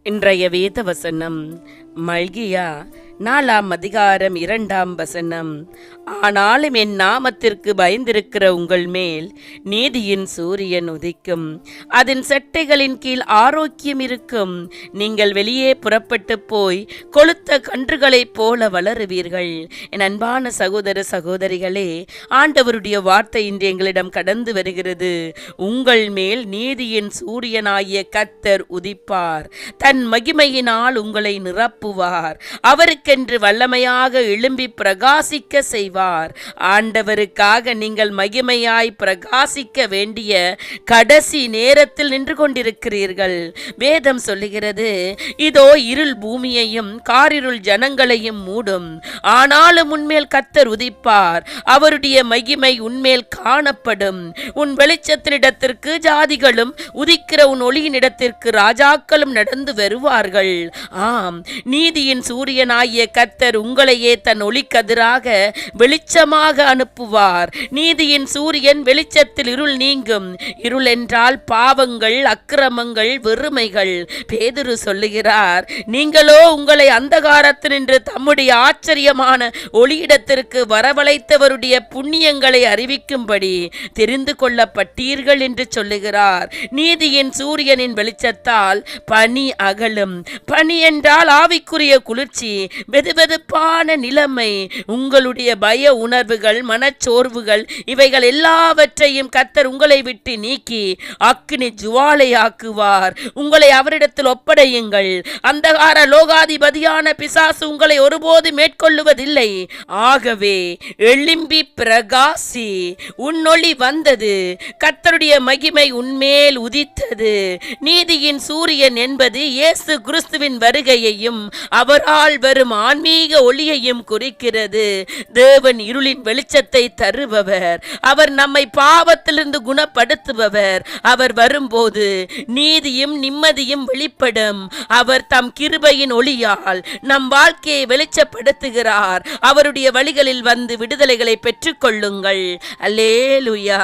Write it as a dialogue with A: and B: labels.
A: இன்றைய வேத வசனம் மல்கியா 4:2 ஆனாலும் என் நாமத்திற்கு பயந்திருக்கிற உங்கள் மேல் நீதியின் சூரியன் உதிக்கும், அதன் செட்டைகளின் கீழ் ஆரோக்கியம் இருக்கும். நீங்கள் வெளியே புறப்பட்டு போய் கொளுத்த கன்றுகளைப் போல வளருவீர்கள். என் அன்பான சகோதர சகோதரிகளே, ஆண்டவருடைய வார்த்தை இன்று எங்களிடம் கடந்து வருகிறது. உங்கள் மேல் நீதியின் சூரியனாகிய கர்த்தர் உதிப்பார், தன் மகிமையினால் உங்களை நிரப்புவார், அவருக்கென்று வல்லமையாக எழும்பி பிரகாசிக்க செய்வார். ஆண்டவருக்காக நீங்கள் மகிமையாய் பிரகாசிக்க வேண்டிய கடைசி நேரத்தில் நின்று கொண்டிருக்கிறீர்கள். வேதம் சொல்லுகிறது, இதோ இருள் பூமியையும் காரிருள் ஜனங்களையும் மூடும், ஆனாலும் உன்மேல் கர்த்தர் உதிப்பார், அவருடைய மகிமை உன்மேல் காணப்படும். உன் வெளிச்சத்தினிடத்திற்கு ஜாதிகளும் உதிக்கிற உன் ஒளியினிடத்திற்கு ராஜாக்களும் நடந்து வருவார்கள். ஆம், நீதியின் சூரியனாகிய கர்த்தர் உங்களையே தன் ஒளிக்கதிராக வெளிச்சமாக அனுப்புவார். நீதியின் சூரியன் வெளிச்சத்தில் இருள் நீங்கும். இருள் என்றால் பாவங்கள், அக்கிரமங்கள், வெறுமைகள். பேதுரு சொல்லுகிறார், நீங்களோ உங்களை அந்தகாரத்தினின்று தம்முடைய ஆச்சரியமான ஒளியிடத்திற்கு வரவழைத்தவருடைய புண்ணியங்களை அறிவிக்கும்படி தெரிந்து கொள்ளப்பட்டீர்கள் என்று சொல்லுகிறார். நீதியின் சூரியனின் வெளிச்சத்தால் பனி அகலும். பனி என்றால் ஆவிக்குரிய குளிர்ச்சி, வெதுவெதுப்பான நிலைமை. உங்களுடைய பய உணர்வுகள், மனச்சோர்வுகள், இவைகள் எல்லாவற்றையும் கர்த்தர் உங்களை விட்டு நீக்கி அக்கினி ஜுவாலையாக்குவார். உங்களை அவரிடத்தில் ஒப்படையுங்கள். அந்தகார லோகாதிபதியான பிசாசு உங்களை ஒருபோது மேற்கொள்ளுவதில்லை. ஆகவே எழும்பி பிரகாசி, உன்னொளி வந்தது, கர்த்தருடைய மகிமை உன்மேல் உதித்தது. நீதியின் சூரியன் என்பது இயேசு கிறிஸ்துவின் வருகையையும் அவரால் வரும் ஆன்மீக ஒளியையும் குறிக்கிறது. தேவன் இருளின் வெளிச்சத்தை தருபவர். அவர் நம்மை பாவத்திலிருந்து குணப்படுத்துபவர். அவர் வரும்போது நீதியும் நிம்மதியும் வெளிப்படும். அவர் தம் கிருபையின் ஒளியால் நம் வாழ்க்கையை வெளிச்சப்படுத்துகிறார். அவருடைய வழிகளில் வந்து விடுதலைகளை பெற்றுக்கொள்ளுங்கள். அல்லேலூயா.